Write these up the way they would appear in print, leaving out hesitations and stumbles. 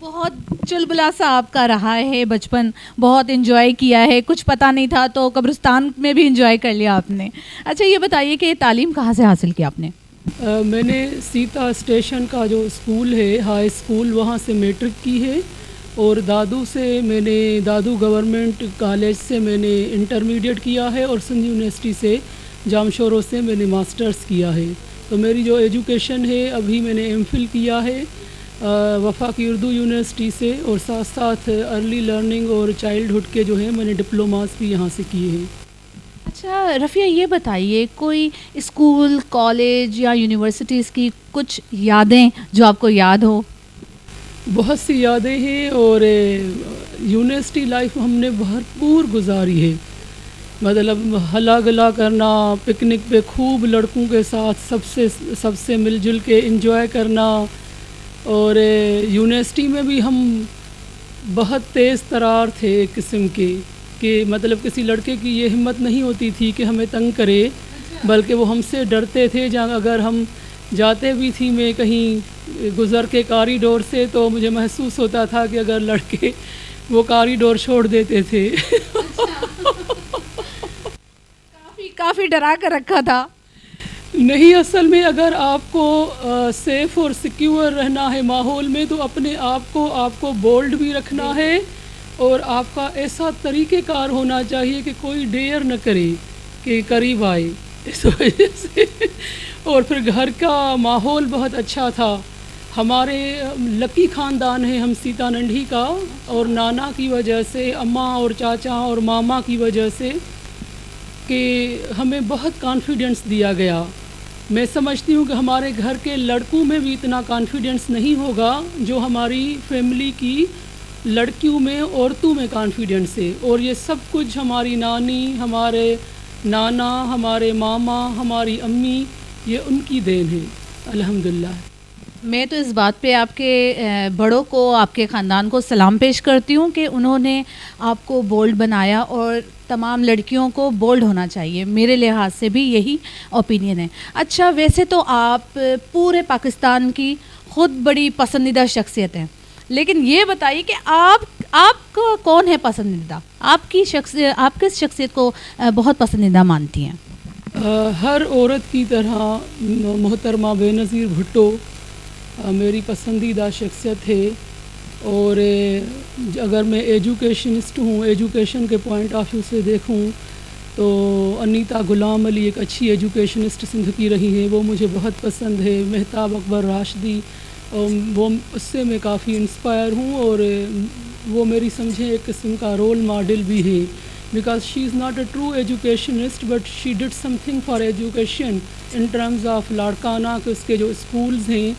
بہت چلبلا سا آپ کا رہا ہے بچپن, بہت انجوائے کیا ہے, کچھ پتہ نہیں تھا تو قبرستان میں بھی انجوائے کر لیا آپ نے. اچھا یہ بتائیے کہ تعلیم کہاں سے حاصل کی آپ نے؟ میں نے سیتا اسٹیشن کا جو اسکول ہے, ہائی اسکول, وہاں سے میٹرک کی ہے, اور دادو سے میں نے, دادو گورنمنٹ کالج سے میں نے انٹرمیڈیٹ کیا ہے, اور سندھ یونیورسٹی سے جامشورو سے میں نے ماسٹرز کیا ہے. تو میری جو ایجوکیشن ہے, ابھی میں نے ایم فل کیا ہے وفاقی اردو یونیورسٹی سے, اور ساتھ ساتھ ارلی لرننگ اور چائلڈہڈ کے جو ہیں میں نے ڈپلوماز بھی یہاں سے کیے ہیں. اچھا رفیہ یہ بتائیے, کوئی اسکول, کالج یا یونیورسٹیز کی کچھ یادیں جو آپ کو یاد ہو؟ بہت سی یادیں ہیں, اور یونیورسٹی لائف ہم نے بھرپور گزاری ہے. مطلب ہلا گلا کرنا, پکنک پہ خوب لڑکوں کے ساتھ سب سے مل جل کے انجوائے کرنا. اور یونیورسٹی میں بھی ہم بہت تیز ترار تھے ایک قسم کے, کہ مطلب کسی لڑکے کی یہ ہمت نہیں ہوتی تھی کہ ہمیں تنگ کرے, بلکہ وہ ہم سے ڈرتے تھے. جہاں اگر ہم جاتے بھی تھی میں کہیں گزر کے کاریڈور سے, تو مجھے محسوس ہوتا تھا کہ اگر لڑکے وہ کاریڈور چھوڑ دیتے تھے. کافی ڈرا کر رکھا تھا. نہیں, اصل میں اگر آپ کو سیف اور سیکیور رہنا ہے ماحول میں, تو اپنے آپ کو بولڈ بھی رکھنا ہے, اور آپ کا ایسا طریقہ کار ہونا چاہیے کہ کوئی ڈیئر نہ کرے کہ قریب آئے. اس وجہ سے, اور پھر گھر کا ماحول بہت اچھا تھا. ہمارے لکی خاندان ہے ہم سیتا ننڈھی کا, اور نانا کی وجہ سے, اماں اور چاچا اور ماما کی وجہ سے, کہ ہمیں بہت کانفیڈنس دیا گیا. میں سمجھتی ہوں کہ ہمارے گھر کے لڑکوں میں بھی اتنا کانفیڈنس نہیں ہوگا جو ہماری فیملی کی لڑکیوں میں, عورتوں میں کانفیڈنس ہے. اور یہ سب کچھ ہماری نانی, ہمارے نانا, ہمارے ماما, ہماری امی, یہ ان کی دین ہے الحمدللہ. میں تو اس بات پہ آپ کے بڑوں کو, آپ کے خاندان کو سلام پیش کرتی ہوں کہ انہوں نے آپ کو بولڈ بنایا, اور تمام لڑکیوں کو بولڈ ہونا چاہیے. میرے لحاظ سے بھی یہی اوپینین ہے. اچھا ویسے تو آپ پورے پاکستان کی خود بڑی پسندیدہ شخصیت ہیں, لیکن یہ بتائیے کہ آپ کو کون ہے پسندیدہ؟ آپ کس شخصیت کو بہت پسندیدہ مانتی ہیں؟ ہر عورت کی طرح محترمہ بے نظیر بھٹو میری پسندیدہ شخصیت ہے. اور اگر میں ایجوکیشنسٹ ہوں, ایجوکیشن کے پوائنٹ آف ویو سے دیکھوں, تو انیتا غلام علی ایک اچھی ایجوکیشنسٹ سندھ کی رہی ہیں, وہ مجھے بہت پسند ہے. مہتاب اکبر راشدی, وہ اس سے میں کافی انسپائر ہوں, اور وہ میری سمجھیں ایک قسم کا رول ماڈل بھی ہے, because she is not a true educationist, but she did something for education in terms of Larkana کے اس کے جو اسکولز ہیں,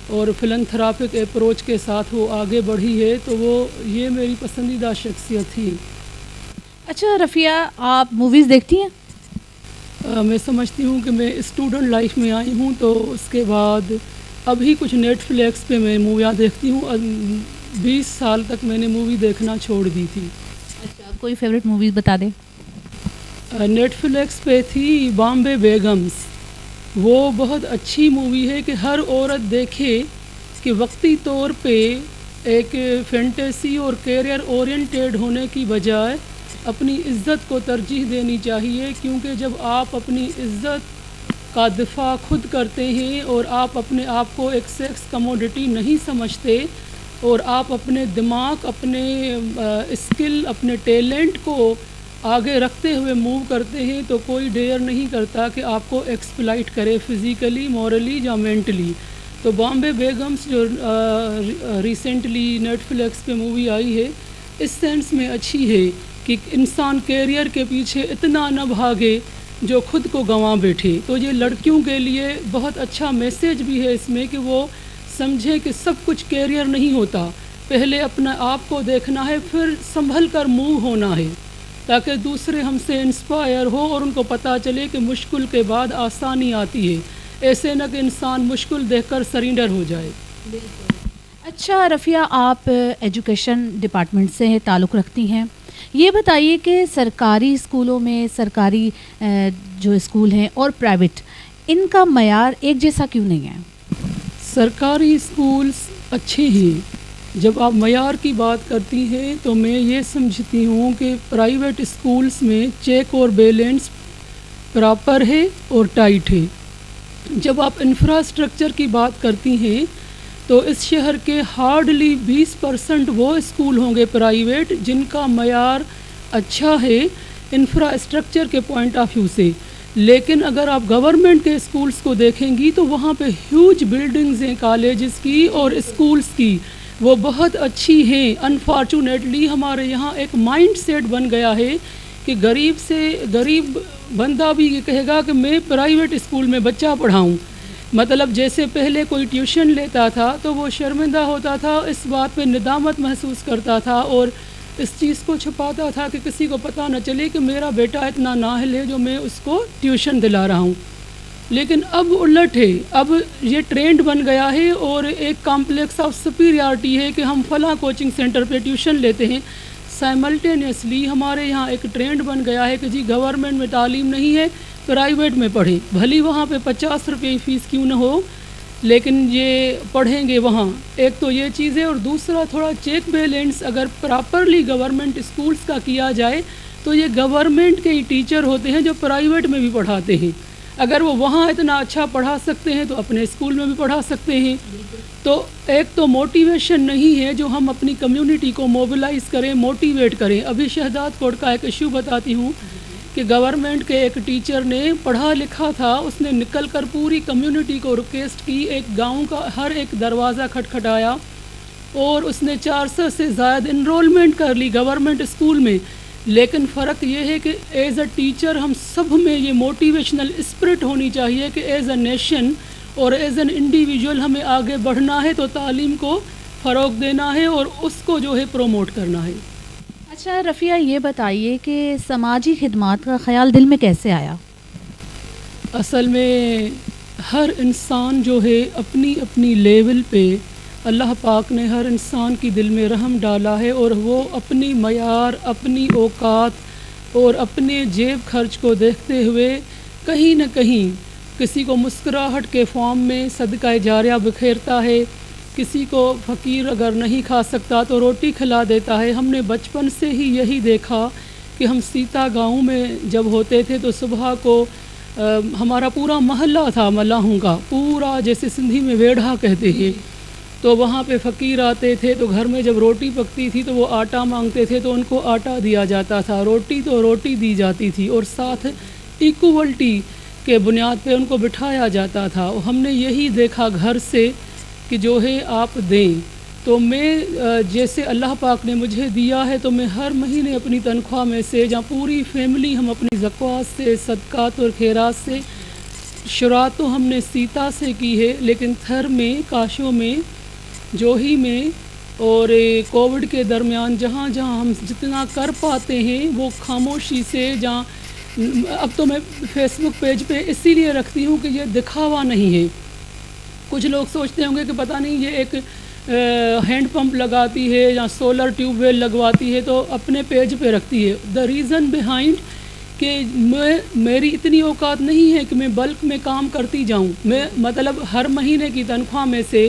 اور فلنتھراپک اپروچ کے ساتھ وہ آگے بڑھی ہے. تو وہ یہ میری پسندیدہ شخصیت تھی. اچھا رفیہ, آپ موویز دیکھتی ہیں؟ میں سمجھتی ہوں کہ میں اسٹوڈنٹ لائف میں آئی ہوں, تو اس کے بعد ابھی کچھ نیٹ فلیکس پہ میں موویاں دیکھتی ہوں. 20 سال تک میں نے مووی دیکھنا چھوڑ دی تھی. اچھا کوئی فیوریٹ موویز بتا دیں. نیٹ فلیکس پہ تھی بامبے بیگمز. وہ بہت اچھی مووی ہے کہ ہر عورت دیکھے, کہ وقتی طور پہ ایک فینٹیسی اور کیریئر اورینٹیڈ ہونے کی بجائے اپنی عزت کو ترجیح دینی چاہیے. کیونکہ جب آپ اپنی عزت کا دفاع خود کرتے ہیں, اور آپ اپنے آپ کو ایک سیکس کموڈٹی نہیں سمجھتے, اور آپ اپنے دماغ, اپنے اسکل, اپنے ٹیلنٹ کو آگے رکھتے ہوئے موو کرتے ہیں, تو کوئی ڈیئر نہیں کرتا کہ آپ کو ایکسپلائٹ کرے فزیکلی, مورلی یا مینٹلی. تو بامبے بیگمز جو ریسنٹلی نیٹ فلیکس پہ مووی آئی ہے, اس سینس میں اچھی ہے کہ انسان کیریئر کے پیچھے اتنا نہ بھاگے جو خود کو گنوا بیٹھے. تو یہ لڑکیوں کے لیے بہت اچھا میسیج بھی ہے اس میں, کہ وہ سمجھے کہ سب کچھ کیریئر نہیں ہوتا, پہلے اپنا آپ کو دیکھنا ہے, پھر سنبھل کر موو ہونا ہے, تاکہ دوسرے ہم سے انسپائر ہو, اور ان کو پتہ چلے کہ مشکل کے بعد آسانی آتی ہے. ایسے نہ کہ انسان مشکل دیکھ کر سرینڈر ہو جائے. اچھا رفیہ, آپ ایجوکیشن ڈپارٹمنٹ سے تعلق رکھتی ہیں. یہ بتائیے کہ سرکاری اسکولوں میں, سرکاری جو اسکول ہیں اور پرائیویٹ, ان کا معیار ایک جیسا کیوں نہیں ہے؟ سرکاری اسکولس اچھے ہیں, جب آپ معیار کی بات کرتی ہیں تو میں یہ سمجھتی ہوں کہ پرائیویٹ اسکولس میں چیک اور بیلنس پراپر ہے اور ٹائٹ ہے. جب آپ انفراسٹرکچر کی بات کرتی ہیں تو اس شہر کے ہارڈلی 20% وہ اسکول ہوں گے پرائیویٹ جن کا معیار اچھا ہے انفراسٹرکچر کے پوائنٹ آف ویو سے. لیکن اگر آپ گورنمنٹ کے اسکولس کو دیکھیں گی تو وہاں پہ ہیوج بلڈنگز ہیں کالجز کی اور اسکولس کی, وہ بہت اچھی ہیں. انفارچونیٹلی ہمارے یہاں ایک مائنڈ سیٹ بن گیا ہے کہ غریب بندہ بھی یہ کہے گا کہ میں پرائیویٹ اسکول میں بچہ پڑھاؤں. مطلب جیسے پہلے کوئی ٹیوشن لیتا تھا تو وہ شرمندہ ہوتا تھا, اس بات پہ ندامت محسوس کرتا تھا اور اس چیز کو چھپاتا تھا کہ کسی کو پتہ نہ چلے کہ میرا بیٹا اتنا نااہل ہے جو میں اس کو ٹیوشن دلا رہا ہوں. لیکن اب الٹ ہے, اب یہ ٹرینڈ بن گیا ہے اور ایک کمپلیکس آف سپیریارٹی ہے کہ ہم فلاں کوچنگ سینٹر پہ ٹیوشن لیتے ہیں. سائملٹینیسلی ہمارے یہاں ایک ٹرینڈ بن گیا ہے کہ جی گورنمنٹ میں تعلیم نہیں ہے, پرائیویٹ میں پڑھیں, بھلی وہاں پہ 50 روپے فیس کیوں نہ ہو لیکن یہ پڑھیں گے وہاں. ایک تو یہ چیز ہے, اور دوسرا تھوڑا چیک بیلنس اگر پراپرلی گورنمنٹ اسکولس کا کیا جائے تو یہ گورنمنٹ کے ہی ٹیچر ہوتے ہیں جو پرائیویٹ میں بھی پڑھاتے ہیں. اگر وہ وہاں اتنا اچھا پڑھا سکتے ہیں تو اپنے اسکول میں بھی پڑھا سکتے ہیں. تو ایک تو موٹیویشن نہیں ہے جو ہم اپنی کمیونٹی کو موبلائز کریں, موٹیویٹ کریں. ابھی شہداد کوٹ کا ایک ایشو بتاتی ہوں کہ گورنمنٹ کے ایک ٹیچر نے پڑھا لکھا تھا, اس نے نکل کر پوری کمیونٹی کو ریکویسٹ کی, ایک گاؤں کا ہر ایک دروازہ کھٹکھٹایا اور اس نے 400 سے زائد انرولمنٹ کر لی گورنمنٹ اسکول میں. لیکن فرق یہ ہے کہ ایز اے ٹیچر ہم سب میں یہ موٹیویشنل اسپرٹ ہونی چاہیے کہ ایز اے نیشن اور ایز این انڈیویجول ہمیں آگے بڑھنا ہے, تو تعلیم کو فروغ دینا ہے اور اس کو جو ہے پروموٹ کرنا ہے. اچھا رفیہ, یہ بتائیے کہ سماجی خدمات کا خیال دل میں کیسے آیا؟ اصل میں ہر انسان جو ہے اپنی اپنی لیول پہ اللہ پاک نے ہر انسان کی دل میں رحم ڈالا ہے, اور وہ اپنی معیار, اپنی اوقات اور اپنے جیب خرچ کو دیکھتے ہوئے کہیں نہ کہیں کسی کو مسکراہٹ کے فارم میں صدقہ جاریہ بکھیرتا ہے, کسی کو فقیر اگر نہیں کھا سکتا تو روٹی کھلا دیتا ہے. ہم نے بچپن سے ہی یہی دیکھا کہ ہم سیتا گاؤں میں جب ہوتے تھے تو صبح کو ہمارا پورا محلہ تھا ملاحوں کا, پورا جیسے سندھی میں ویڑھا کہتے ہیں, تو وہاں پہ فقیر آتے تھے تو گھر میں جب روٹی پکتی تھی تو وہ آٹا مانگتے تھے تو ان کو آٹا دیا جاتا تھا, روٹی تو روٹی دی جاتی تھی, اور ساتھ ایکوولٹی کے بنیاد پہ ان کو بٹھایا جاتا تھا. ہم نے یہی دیکھا گھر سے کہ جو ہے آپ دیں. تو میں جیسے اللہ پاک نے مجھے دیا ہے تو میں ہر مہینے اپنی تنخواہ میں سے, جہاں پوری فیملی ہم اپنی زکوٰۃ سے, صدقات اور خیرات سے, شروعات تو ہم نے سیتا سے کی ہے, لیکن تھر میں, کاشوں میں, جوہی میں اور کووڈ کے درمیان جہاں جہاں ہم جتنا کر پاتے ہیں وہ خاموشی سے, جہاں اب تو میں فیس بک پیج پہ اسی لیے رکھتی ہوں کہ یہ دکھاوا نہیں ہے. کچھ لوگ سوچتے ہوں گے کہ پتہ نہیں یہ ایک ہینڈ پمپ لگاتی ہے یا سولر ٹیوب ویل لگواتی ہے تو اپنے پیج پہ رکھتی ہے. دا ریزن بیہائنڈ کہ میری اتنی اوقات نہیں ہے کہ میں بلک میں کام کرتی جاؤں. میں مطلب ہر مہینے کی تنخواہ میں سے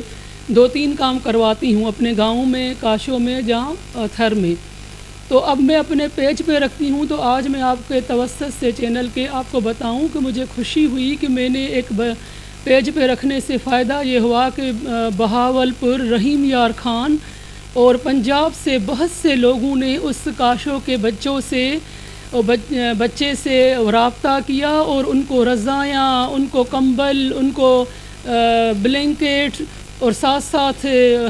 2-3 کام کرواتی ہوں اپنے گاؤں میں, کاشوں میں, جہاں تھر میں. تو اب میں اپنے پیج پہ رکھتی ہوں. تو آج میں آپ کے توسط سے چینل کے آپ کو بتاؤں کہ مجھے خوشی ہوئی کہ میں نے ایک پیج پہ رکھنے سے فائدہ یہ ہوا کہ بہاولپور, رحیم یار خان اور پنجاب سے بہت سے لوگوں نے اس کاشوں کے بچے سے رابطہ کیا اور ان کو رضایاں, ان کو کمبل, ان کو بلینکٹ اور ساتھ ساتھ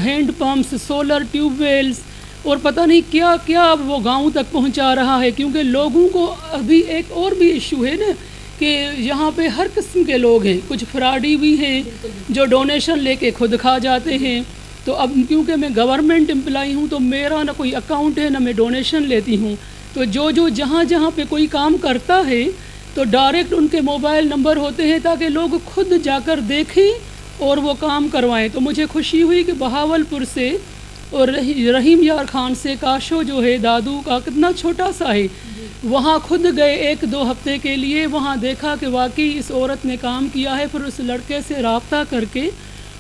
hand pumps, solar tube wells اور پتہ نہیں کیا کیا اب وہ گاؤں تک پہنچا رہا ہے. کیونکہ لوگوں کو ابھی ایک اور بھی ایشو ہے نا کہ یہاں پہ ہر قسم کے لوگ ہیں, کچھ فراڈی بھی ہیں جو ڈونیشن لے کے خود کھا جاتے ہیں. تو اب کیونکہ میں گورنمنٹ امپلائی ہوں تو میرا نہ کوئی اکاؤنٹ ہے نہ میں ڈونیشن لیتی ہوں. تو جو جہاں جہاں پہ کوئی کام کرتا ہے تو ڈائریکٹ ان کے موبائل نمبر ہوتے ہیں تاکہ لوگ خود جا کر دیکھیں اور وہ کام کروائیں. تو مجھے خوشی ہوئی کہ بہاولپور سے اور رحیم یار خان سے, کاشو جو ہے دادو کا کتنا چھوٹا سا ہے, وہاں خود گئے 1-2 ہفتے کے لیے. وہاں دیکھا کہ واقعی اس عورت نے کام کیا ہے. پھر اس لڑکے سے رابطہ کر کے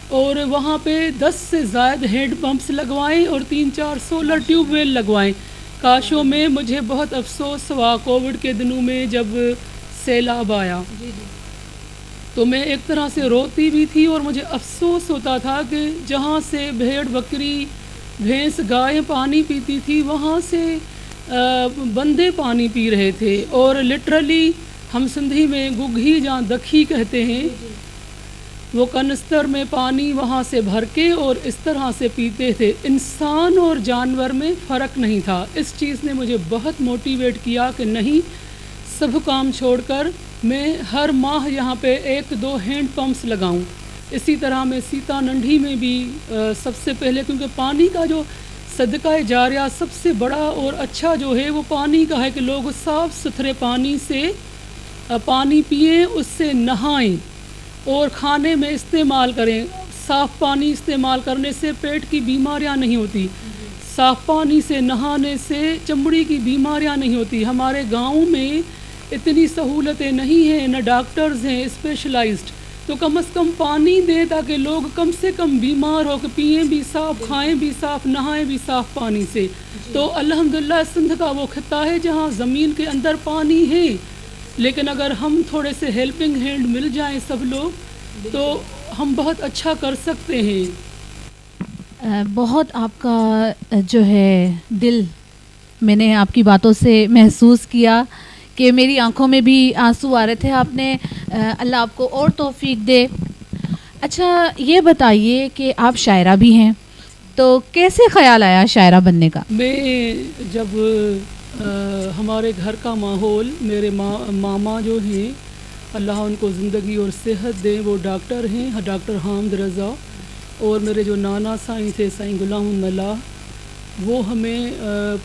اور وہاں پہ 10 سے زائد ہینڈ پمپس لگوائیں اور 3-4 سولر ٹیوب ویل لگوائیں. کاشوں میں مجھے بہت افسوس ہوا کووڈ کے دنوں میں جب سیلاب آیا تو میں ایک طرح سے روتی بھی تھی اور مجھے افسوس ہوتا تھا کہ جہاں سے بھیڑ بکری بھینس گائیں پانی پیتی تھی وہاں سے بندے پانی پی رہے تھے. اور لٹرلی ہم سندھی میں گگھی جہاں دکھی کہتے ہیں وہ کنستر میں پانی وہاں سے بھر کے اور اس طرح سے پیتے تھے. انسان اور جانور میں فرق نہیں تھا. اس چیز نے مجھے بہت موٹیویٹ کیا کہ نہیں سب کام چھوڑ کر میں ہر ماہ یہاں پہ 1-2 ہینڈ پمپس لگاؤں. اسی طرح میں سیتا ننڈھی میں بھی سب سے پہلے کیونکہ پانی کا جو صدقہ جاریہ سب سے بڑا اور اچھا جو ہے وہ پانی کا ہے کہ لوگ صاف ستھرے پانی سے پانی پئیں, اس سے نہائیں اور کھانے میں استعمال کریں. صاف پانی استعمال کرنے سے پیٹ کی بیماریاں نہیں ہوتی, صاف پانی سے نہانے سے چمڑی کی بیماریاں نہیں ہوتی. ہمارے گاؤں میں اتنی سہولتیں نہیں ہیں, نہ ڈاکٹرز ہیں اسپیشلائزڈ, تو کم از کم پانی دیں تاکہ لوگ کم سے کم بیمار ہو کے پئیں بھی صاف, کھائیں بھی صاف, نہائیں بھی صاف پانی سے. تو الحمدللہ سندھ کا وہ خطہ ہے جہاں زمین کے اندر پانی ہے, لیکن اگر ہم تھوڑے سے ہیلپنگ ہینڈ مل جائیں سب لوگ تو ہم بہت اچھا کر سکتے ہیں. بہت آپ کا جو ہے دل میں نے آپ کی باتوں سے محسوس کیا کہ میری آنکھوں میں بھی آنسو آ رہے تھے. آپ نے اللہ آپ کو اور توفیق دے. اچھا یہ بتائیے کہ آپ شاعرہ بھی ہیں, تو کیسے خیال آیا شاعرہ بننے کا؟ میں جب ہمارے گھر کا ماحول, میرے ماما جو ہیں اللہ ان کو زندگی اور صحت دیں, وہ ڈاکٹر ہیں, ڈاکٹر حامد رضا, اور میرے جو نانا سائیں تھے سائیں غلام اللہ, وہ ہمیں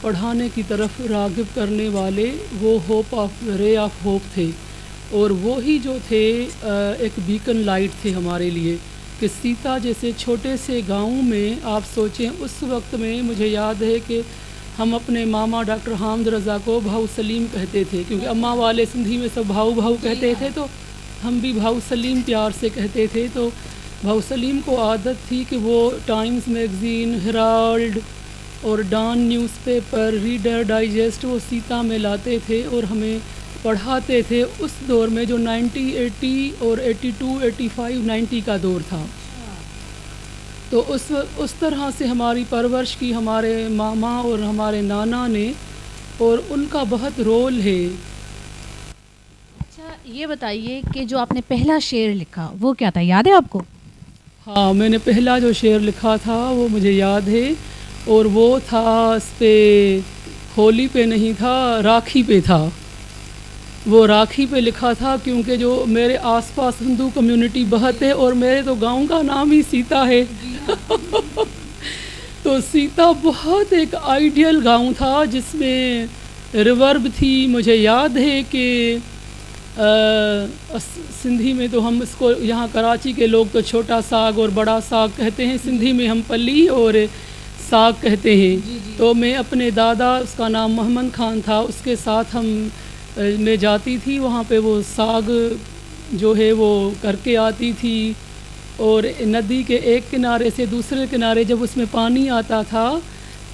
پڑھانے کی طرف راغب کرنے والے, وہ رے آف ہوپ تھے. اور وہی جو تھے ایک بیکن لائٹ تھے ہمارے لیے کہ سیتا جیسے چھوٹے سے گاؤں میں آپ سوچیں اس وقت میں مجھے یاد ہے کہ ہم اپنے ماما ڈاکٹر حامد رضا کو بھاؤ سلیم کہتے تھے, کیونکہ اماں والے سندھی میں سب بھاؤ بھاؤ کہتے تھے, تو ہم بھی بھاؤ سلیم پیار سے کہتے تھے. تو بھاؤ سلیم کو عادت تھی کہ وہ ٹائمز میگزین, ہیرالڈ اور Dawn newspaper, Reader Digest وہ سیتا میں لاتے تھے اور ہمیں پڑھاتے تھے. اس دور میں جو 1980 اور 82, 85, 90 کا دور تھا, تو اس طرح سے ہماری پرورش کی ہمارے ماما اور ہمارے نانا نے, اور ان کا بہت رول ہے. اچھا یہ بتائیے کہ جو آپ نے پہلا شعر لکھا وہ کیا تھا, یاد ہے آپ کو؟ ہاں, میں نے پہلا جو شعر لکھا تھا وہ مجھے یاد ہے, اور وہ تھا اس پہ ہولی پہ نہیں تھا, راکھی پہ تھا. وہ راکھی پہ لکھا تھا کیونکہ جو میرے آس پاس ہندو کمیونٹی بہت ہے اور میرے تو گاؤں کا نام ہی سیتا ہے. تو سیتا بہت ایک آئیڈیل گاؤں تھا جس میں ریورب تھی. مجھے یاد ہے کہ سندھی میں تو ہم اس کو, یہاں کراچی کے لوگ تو چھوٹا ساگ اور بڑا ساگ کہتے ہیں, سندھی میں ہم پلی اور ساگ کہتے ہیں. تو میں اپنے دادا, اس کا نام محمد خان تھا, اس کے ساتھ میں جاتی تھی وہاں پہ, وہ ساگ جو ہے وہ کر کے آتی تھی. اور ندی کے ایک کنارے سے دوسرے کنارے جب اس میں پانی آتا تھا,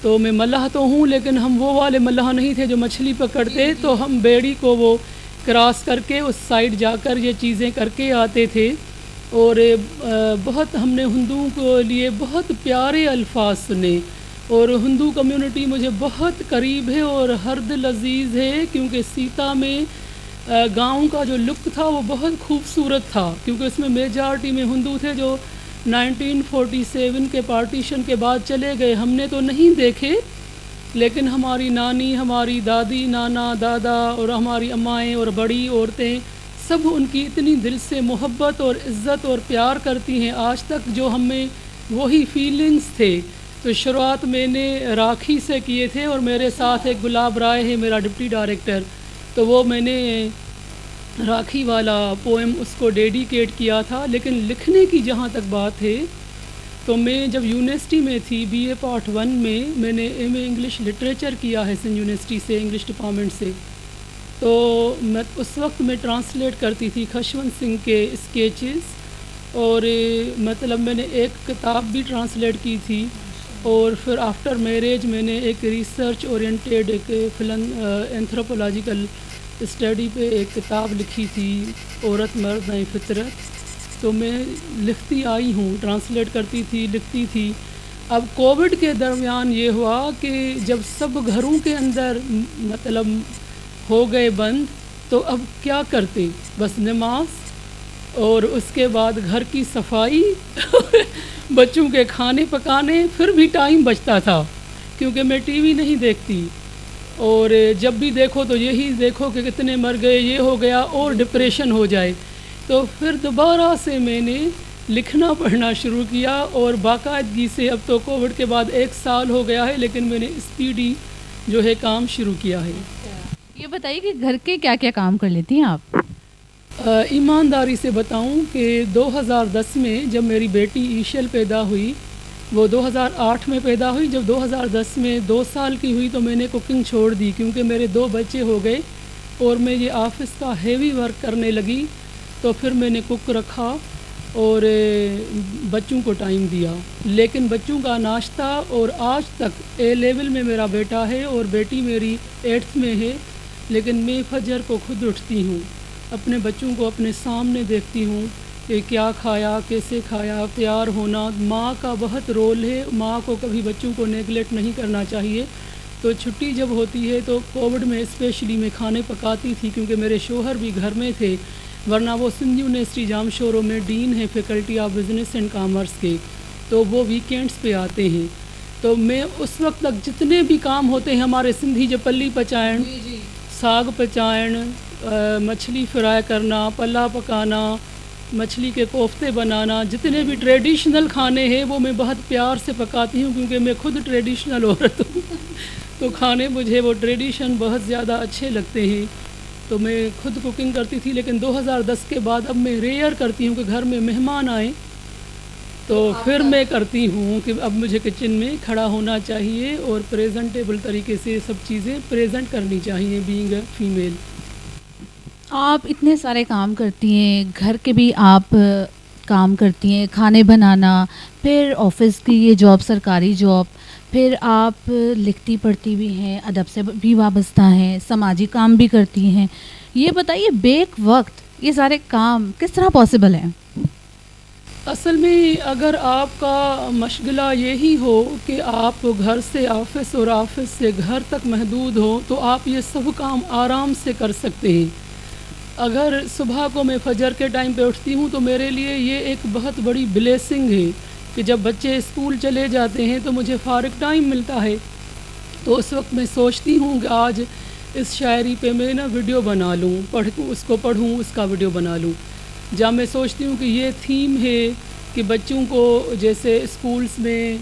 تو میں ملح تو ہوں لیکن ہم وہ والے ملح نہیں تھے جو مچھلی پکڑتے, تو ہم بیڑی کو وہ کراس کر کے اس سائڈ جا کر یہ چیزیں کر کے آتے تھے. اور بہت ہم نے ہندوؤں کو لیے بہت پیارے الفاظ سنے, اور ہندو کمیونٹی مجھے بہت قریب ہے اور ہر دل عزیز ہے, کیونکہ سیتا میں گاؤں کا جو لک تھا وہ بہت خوبصورت تھا, کیونکہ اس میں میجارٹی میں ہندو تھے جو 1947 کے پارٹیشن کے بعد چلے گئے. ہم نے تو نہیں دیکھے, لیکن ہماری نانی, ہماری دادی, نانا, دادا اور ہماری امائیں اور بڑی عورتیں سب ان کی اتنی دل سے محبت اور عزت اور پیار کرتی ہیں آج تک, جو ہمیں وہی فیلنگز تھے. تو شروعات میں نے راکھی سے کیے تھے, اور میرے ساتھ ایک گلاب رائے ہے میرا ڈپٹی ڈائریکٹر, تو وہ میں نے راکھی والا پوئم اس کو ڈیڈیکیٹ کیا تھا. لیکن لکھنے کی جہاں تک بات ہے تو میں جب یونیورسٹی میں تھی BA پارٹ 1 میں نے MA انگلش لٹریچر کیا ہے سندھ یونیورسٹی سے, انگلش ڈپارٹمنٹ سے. تو میں اس وقت میں ٹرانسلیٹ کرتی تھی خشونت سنگھ کے اسکیچز, اور مطلب میں نے ایک کتاب بھی ٹرانسلیٹ کی تھی، اور پھر آفٹر میریج میں نے ایک ریسرچ اورینٹیڈ ایک اینتھروپولوجیکل اسٹڈی پہ ایک کتاب لکھی تھی، عورت مرد نئی فطرت، تو میں لکھتی آئی ہوں، ٹرانسلیٹ کرتی تھی، لکھتی تھی۔ اب کووڈ کے درمیان یہ ہوا کہ جب سب گھروں کے اندر مطلب ہو گئے بند، تو اب کیا کرتے، بس نماز اور اس کے بعد گھر کی صفائی بچوں کے کھانے پکانے، پھر بھی ٹائم بچتا تھا کیونکہ میں ٹی وی نہیں دیکھتی، اور جب بھی دیکھو تو یہی دیکھو کہ کتنے مر گئے، یہ ہو گیا، اور ڈپریشن ہو جائے۔ تو پھر دوبارہ سے میں نے لکھنا پڑھنا شروع کیا، اور باقاعدگی سے اب تو کووڈ کے بعد 1 سال ہو گیا ہے، لیکن میں نے اسپیڈی جو ہے کام شروع کیا ہے۔ یہ بتائیے کہ گھر کے کیا کیا کام کر لیتی ہیں آپ؟ ایمانداری سے بتاؤں کہ 2010 میں جب میری بیٹی ایشل پیدا ہوئی، وہ 2008 میں پیدا ہوئی، جب 2010 میں 2 سال کی ہوئی تو میں نے کوکنگ چھوڑ دی، کیونکہ میرے 2 بچے ہو گئے اور میں یہ آفس کا ہیوی ورک کرنے لگی، تو پھر میں نے کک رکھا اور بچوں کو ٹائم دیا۔ لیکن بچوں کا ناشتہ، اور آج تک A لیول میں میرا بیٹا ہے اور بیٹی میری 8th میں ہے، لیکن میں فجر کو خود اٹھتی ہوں، اپنے بچوں کو اپنے سامنے دیکھتی ہوں کہ کیا کھایا، کیسے کھایا، تیار ہونا۔ ماں کا بہت رول ہے، ماں کو کبھی بچوں کو نیگلیکٹ نہیں کرنا چاہیے۔ تو چھٹی جب ہوتی ہے تو کووڈ میں اسپیشلی میں کھانے پکاتی تھی، کیونکہ میرے شوہر بھی گھر میں تھے، ورنہ وہ سندھ یونیورسٹی جامشورو میں ڈین ہے faculty of business and commerce کے، تو وہ ویکینڈز پہ آتے ہیں۔ تو میں اس وقت تک جتنے بھی کام ہوتے ہیں ہمارے سندھی، جو پلی پچائن، ساگ پچائن، مچھلی فرائی کرنا، پلا پکانا، مچھلی کے کوفتے بنانا، جتنے بھی ٹریڈیشنل کھانے ہیں وہ میں بہت پیار سے پکاتی ہوں، کیونکہ میں خود ٹریڈیشنل عورت ہوں تو کھانے مجھے وہ ٹریڈیشن بہت زیادہ اچھے لگتے ہیں، تو میں خود کوکنگ کرتی تھی۔ لیکن 2010 کے بعد اب میں ریئر کرتی ہوں کہ گھر میں مہمان آئیں، تو پھر میں کرتی ہوں کہ اب مجھے کچن میں کھڑا ہونا چاہیے اور پریزنٹیبل طریقے سے سب چیزیں پریزنٹ کرنی چاہیے، بینگ اے فیمیل۔ آپ اتنے سارے کام کرتی ہیں، گھر کے بھی آپ کام کرتی ہیں، کھانے بنانا، پھر آفس کی یہ جاب، سرکاری جاب، پھر آپ لکھتی پڑھتی بھی ہیں، ادب سے بھی وابستہ ہیں، سماجی کام بھی کرتی ہیں۔ یہ بتائیے بیک وقت یہ سارے کام کس طرح پاسبل ہیں؟ اصل میں اگر آپ کا مشغلہ یہی ہو کہ آپ گھر سے آفس اور آفس سے گھر تک محدود ہو، تو آپ یہ سب کام آرام سے کر سکتے ہیں۔ اگر صبح کو میں فجر کے ٹائم پہ اٹھتی ہوں تو میرے لیے یہ ایک بہت بڑی بلیسنگ ہے کہ جب بچے اسکول چلے جاتے ہیں تو مجھے فارغ ٹائم ملتا ہے، تو اس وقت میں سوچتی ہوں کہ آج اس شاعری پہ میں ویڈیو بنا لوں، اس کو پڑھوں، اس کا ویڈیو بنا لوں۔ جب میں سوچتی ہوں کہ یہ تھیم ہے کہ بچوں کو جیسے اسکولس میں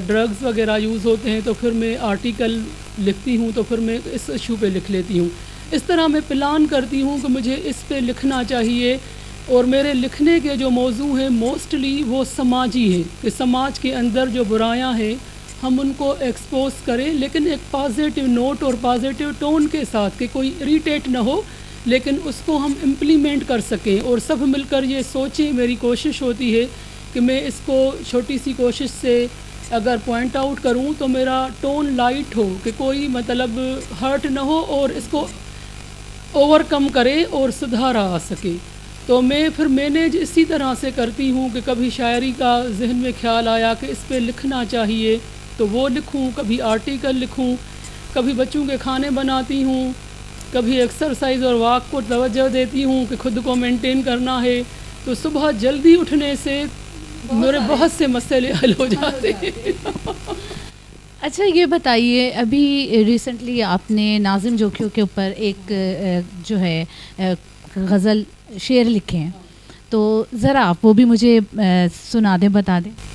ڈرگز وغیرہ یوز ہوتے ہیں، تو پھر میں آرٹیکل لکھتی ہوں، تو پھر میں اس ایشو پہ لکھ لیتی ہوں۔ اس طرح میں پلان کرتی ہوں کہ مجھے اس پہ لکھنا چاہیے، اور میرے لکھنے کے جو موضوع ہیں موسٹلی وہ سماجی ہے، کہ سماج کے اندر جو برائیاں ہیں ہم ان کو ایکسپوز کریں، لیکن ایک پازیٹیو نوٹ اور پازیٹیو ٹون کے ساتھ، کہ کوئی اریٹیٹ نہ ہو، لیکن اس کو ہم امپلیمنٹ کر سکیں اور سب مل کر یہ سوچیں۔ میری کوشش ہوتی ہے کہ میں اس کو چھوٹی سی کوشش سے اگر پوائنٹ آؤٹ کروں تو میرا ٹون لائٹ ہو، کہ کوئی مطلب ہرٹ نہ ہو اور اس کو اوور کم کرے اور سدھارا آ سکے۔ تو میں پھر مینیج اسی طرح سے کرتی ہوں کہ کبھی شاعری کا ذہن میں خیال آیا کہ اس پہ لکھنا چاہیے تو وہ لکھوں، کبھی آرٹیکل لکھوں، کبھی بچوں کے کھانے بناتی ہوں، کبھی ایکسرسائز اور واک کو توجہ دیتی ہوں کہ خود کو مینٹین کرنا ہے۔ تو صبح جلدی اٹھنے سے میرے بہت سے مسئلے حل ہو جاتے ہیں۔ اچھا یہ بتائیے، ابھی ریسنٹلی آپ نے ناظم جوکھیو کے اوپر ایک جو ہے غزل شعر لکھے ہیں، تو ذرا آپ وہ بھی مجھے سنا دیں، بتا دیں۔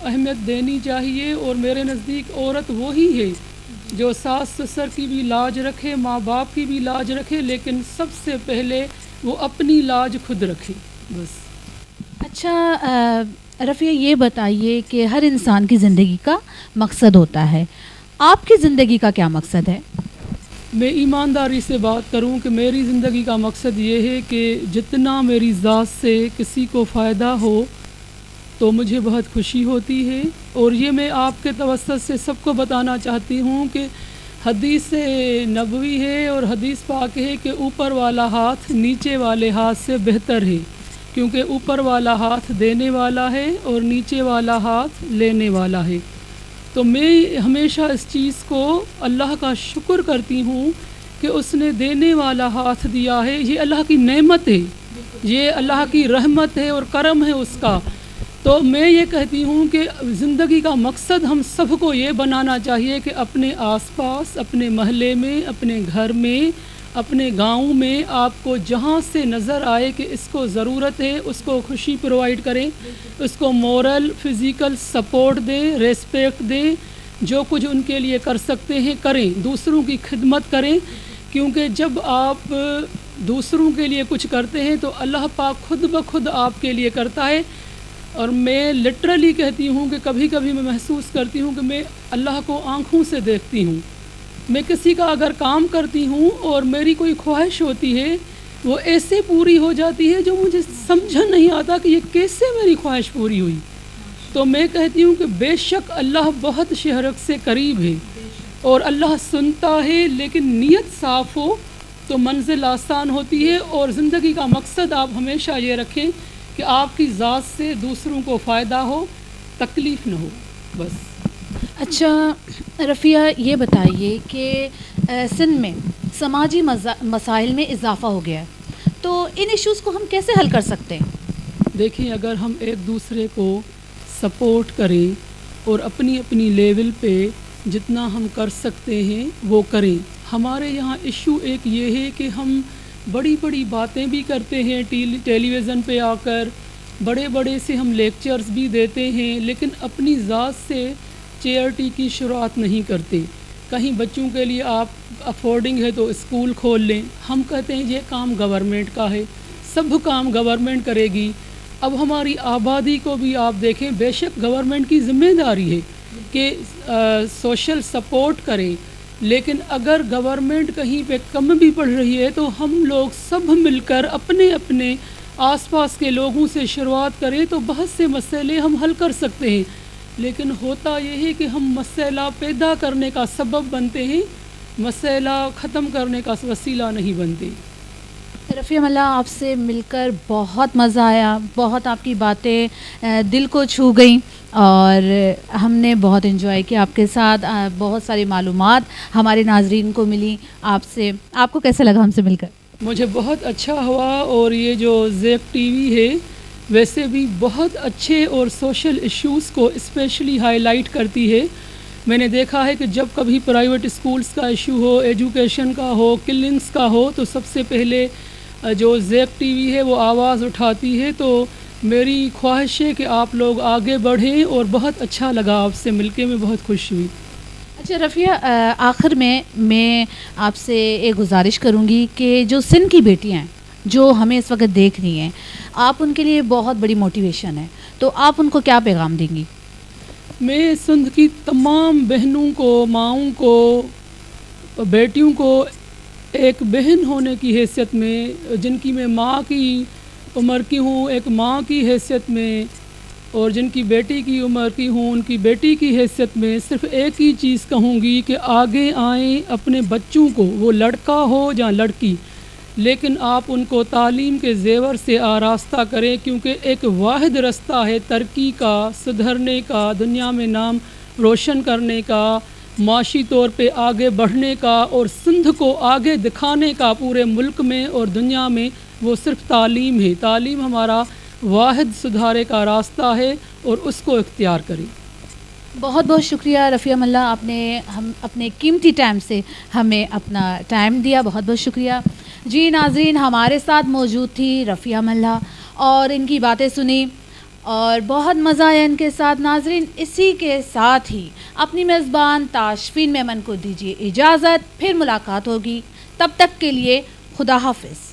اہمیت دینی چاہیے، اور میرے نزدیک عورت وہی ہے جو ساس سسر کی بھی لاج رکھے، ماں باپ کی بھی لاج رکھے، لیکن سب سے پہلے وہ اپنی لاج خود رکھے بس۔ اچھا رفیہ یہ بتائیے کہ ہر انسان کی زندگی کا مقصد ہوتا ہے، آپ کی زندگی کا کیا مقصد ہے؟ میں ایمانداری سے بات کروں کہ میری زندگی کا مقصد یہ ہے کہ جتنا میری ذات سے کسی کو فائدہ ہو تو مجھے بہت خوشی ہوتی ہے، اور یہ میں آپ کے توسط سے سب کو بتانا چاہتی ہوں کہ حدیث نبوی ہے اور حدیث پاک ہے کہ اوپر والا ہاتھ نیچے والے ہاتھ سے بہتر ہے، کیونکہ اوپر والا ہاتھ دینے والا ہے اور نیچے والا ہاتھ لینے والا ہے۔ تو میں ہمیشہ اس چیز کو اللہ کا شکر کرتی ہوں کہ اس نے دینے والا ہاتھ دیا ہے، یہ اللہ کی نعمت ہے، یہ اللہ کی رحمت ہے اور کرم ہے اس کا۔ تو میں یہ کہتی ہوں کہ زندگی کا مقصد ہم سب کو یہ بنانا چاہیے کہ اپنے آس پاس، اپنے محلے میں، اپنے گھر میں، اپنے گاؤں میں آپ کو جہاں سے نظر آئے کہ اس کو ضرورت ہے اس کو خوشی پرووائڈ کریں، اس کو مورل فزیکل سپورٹ دیں، ریسپیکٹ دیں، جو کچھ ان کے لیے کر سکتے ہیں کریں، دوسروں کی خدمت کریں، کیونکہ جب آپ دوسروں کے لیے کچھ کرتے ہیں تو اللہ پاک خود بخود آپ کے لیے کرتا ہے۔ اور میں لٹرلی کہتی ہوں کہ کبھی کبھی میں محسوس کرتی ہوں کہ میں اللہ کو آنکھوں سے دیکھتی ہوں۔ میں کسی کا اگر کام کرتی ہوں اور میری کوئی خواہش ہوتی ہے وہ ایسے پوری ہو جاتی ہے جو مجھے سمجھ نہیں آتا کہ یہ کیسے میری خواہش پوری ہوئی۔ تو میں کہتی ہوں کہ بے شک اللہ بہت شہرک سے قریب ہے اور اللہ سنتا ہے، لیکن نیت صاف ہو تو منزل آسان ہوتی ہے، اور زندگی کا مقصد آپ ہمیشہ یہ رکھیں کہ آپ کی ذات سے دوسروں کو فائدہ ہو، تکلیف نہ ہو بس۔ اچھا رفیہ یہ بتائیے کہ سندھ میں سماجی مسائل میں اضافہ ہو گیا ہے، تو ان ایشوز کو ہم کیسے حل کر سکتے ہیں؟ دیکھیں، اگر ہم ایک دوسرے کو سپورٹ کریں اور اپنی اپنی لیول پہ جتنا ہم کر سکتے ہیں وہ کریں۔ ہمارے یہاں ایشو ایک یہ ہے کہ ہم بڑی بڑی باتیں بھی کرتے ہیں ٹیلی ویژن پہ آ کر، بڑے بڑے سے ہم لیکچرز بھی دیتے ہیں، لیکن اپنی ذات سے چیئرٹی کی شروعات نہیں کرتے۔ کہیں بچوں کے لیے آپ افورڈنگ ہے تو اسکول کھول لیں، ہم کہتے ہیں یہ کام گورنمنٹ کا ہے، سب کام گورنمنٹ کرے گی۔ اب ہماری آبادی کو بھی آپ دیکھیں، بے شک گورنمنٹ کی ذمہ داری ہے کہ سوشل سپورٹ کریں، لیکن اگر گورنمنٹ کہیں پہ کم بھی پڑ رہی ہے تو ہم لوگ سب مل کر اپنے اپنے آس پاس کے لوگوں سے شروعات کریں تو بہت سے مسئلے ہم حل کر سکتے ہیں۔ لیکن ہوتا یہ ہے کہ ہم مسئلہ پیدا کرنے کا سبب بنتے ہیں، مسئلہ ختم کرنے کا وسیلہ نہیں بنتے۔ رفیہ ملا، آپ سے مل کر بہت مزہ آیا، بہت آپ کی باتیں دل کو چھو گئیں اور ہم نے بہت انجوائے کیا آپ کے ساتھ، بہت ساری معلومات ہمارے ناظرین کو ملی آپ سے۔ آپ کو کیسا لگا ہم سے مل کر؟ مجھے بہت اچھا ہوا، اور یہ جو زیک ٹی وی ہے ویسے بھی بہت اچھے اور سوشل ایشوز کو اسپیشلی ہائی لائٹ کرتی ہے۔ میں نے دیکھا ہے کہ جب کبھی پرائیویٹ اسکولز کا ایشو ہو، ایجوکیشن کا ہو، کلنگز کا ہو، تو سب سے پہلے جو زیک ٹی وی ہے وہ آواز اٹھاتی ہے۔ تو میری خواہش ہے کہ آپ لوگ آگے بڑھیں، اور بہت اچھا لگا آپ سے مل کے، میں بہت خوش ہوئی۔ اچھا رفیہ، آخر میں آپ سے ایک گزارش کروں گی کہ جو سندھ کی بیٹیاں ہیں جو ہمیں اس وقت دیکھ رہی ہیں، آپ ان کے لیے بہت بڑی موٹیویشن ہے، تو آپ ان کو کیا پیغام دیں گی؟ میں سندھ کی تمام بہنوں کو، ماؤں کو، بیٹیوں کو ایک بہن ہونے کی حیثیت میں، جن کی میں ماں کی عمر کی ہوں ایک ماں کی حیثیت میں، اور جن کی بیٹی کی عمر کی ہوں ان کی بیٹی کی حیثیت میں، صرف ایک ہی چیز کہوں گی کہ آگے آئیں، اپنے بچوں کو، وہ لڑکا ہو یا لڑکی، لیکن آپ ان کو تعلیم کے زیور سے آراستہ کریں، کیونکہ ایک واحد رستہ ہے ترقی کا، سدھرنے کا، دنیا میں نام روشن کرنے کا، معاشی طور پہ آگے بڑھنے کا، اور سندھ کو آگے دکھانے کا پورے ملک میں اور دنیا میں، وہ صرف تعلیم ہے۔ تعلیم ہمارا واحد سدھارے کا راستہ ہے، اور اس کو اختیار کریں۔ بہت بہت شکریہ رفیہ ملا، آپ نے ہم اپنے قیمتی ٹائم سے ہمیں اپنا ٹائم دیا، بہت بہت شکریہ۔ جی ناظرین، ہمارے ساتھ موجود تھی رفیہ ملا اور ان کی باتیں سنی۔ اور بہت مزہ آیا ان کے ساتھ. ناظرین اسی کے ساتھ ہی اپنی میزبان تاشفین میمن کو دیجیے اجازت. پھر ملاقات ہوگی، تب تک کے لیے خدا حافظ.